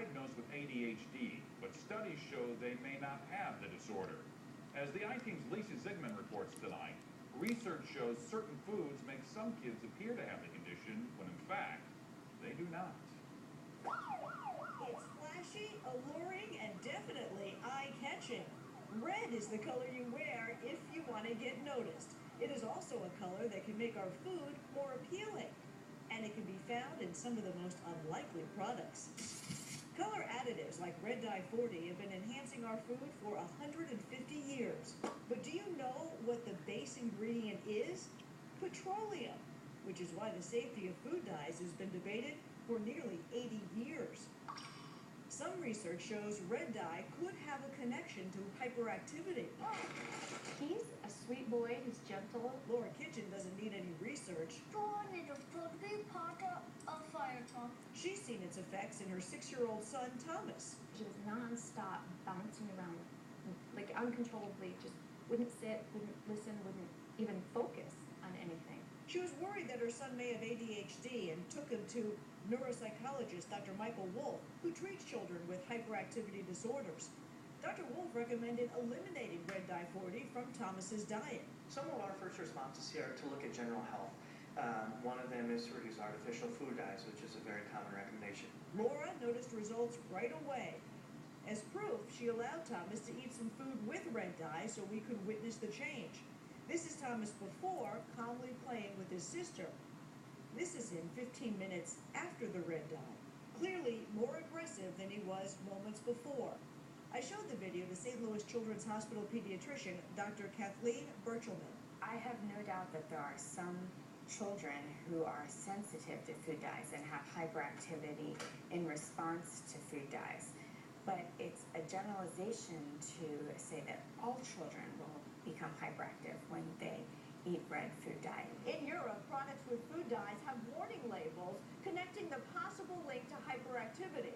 diagnosed with ADHD, but studies show they may not have the disorder. As the I-Team's Lisa Zigman reports tonight, research shows certain foods make some kids appear to have the condition when in fact they do not. It's flashy, alluring, and definitely eye-catching. Red is the color you wear if you want to get noticed. It is also a color that can make our food more appealing, and it can be found in some of the most unlikely products. Color additives like Red Dye 40 have been enhancing our food for 150 years. But do you know what the base ingredient is? Petroleum, which is why the safety of food dyes has been debated for nearly 80 years. Some research shows red dye could have a connection to hyperactivity. He's a sweet boy who's gentle. Laura Kitchen doesn't need any research. She's seen its effects in her 6-year-old son, Thomas. She was non-stop bouncing around, like uncontrollably, just wouldn't sit, wouldn't listen, wouldn't even focus on anything. She was worried that her son may have ADHD and took him to neuropsychologist Dr. Michael Wolf, who treats children with hyperactivity disorders. Dr. Wolf recommended eliminating Red Dye 40 from Thomas's diet. Some of our first responses here are to look at general health. One of them is to reduce artificial food dyes, which is a very common recommendation. Laura noticed results right away. As proof, she allowed Thomas to eat some food with red dye so we could witness the change. This is Thomas before, calmly playing with his sister. This is him 15 minutes after the red dye. Clearly more aggressive than he was moments before. I showed the video to St. Louis Children's Hospital pediatrician, Dr. Kathleen Birchelman. I have no doubt that there are some children who are sensitive to food dyes and have hyperactivity in response to food dyes. But it's a generalization to say that all children will become hyperactive when they eat red food dye. In Europe, products with food dyes have warning labels connecting the possible link to hyperactivity.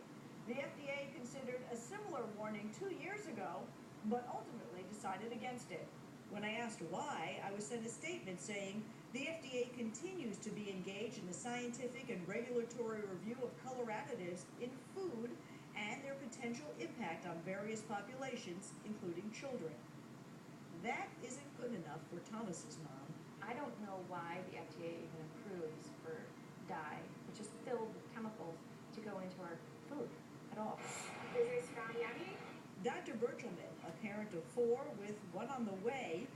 The FDA considered a similar warning 2 years ago, but ultimately decided against it. When I asked why, I was sent a statement saying the FDA continues to be engaged in the scientific and regulatory review of color additives in food and their potential impact on various populations, including children. That isn't good enough for Thomas's mom. I don't know why the FDA even approves for dye, which is filled with chemicals, to go into our food at all. Is this from yummy? Dr. Birchelman, a parent of 4 with one on the way,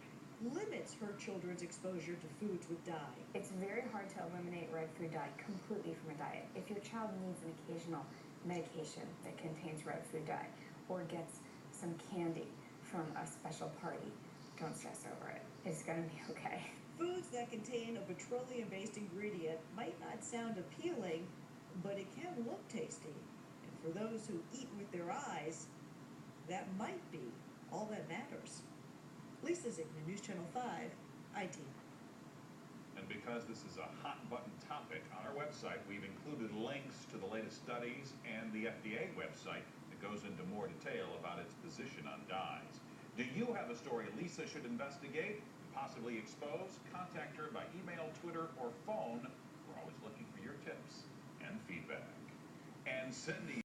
limits her children's exposure to foods with dye. It's very hard to eliminate red food dye completely from a diet. If your child needs an occasional medication that contains red food dye or gets some candy from a special party, don't stress over it. It's going to be okay. Foods that contain a petroleum-based ingredient might not sound appealing, but it can look tasty. And for those who eat with their eyes, that might be all that matters. Lisa Zigman, News Channel 5, IT. And because this is a hot-button topic, on our website we've included links to the latest studies and the FDA website that goes into more detail about its position on dyes. Do you have a story Lisa should investigate, possibly expose? Contact her by email, Twitter, or phone. We're always looking for your tips and feedback. And Cindy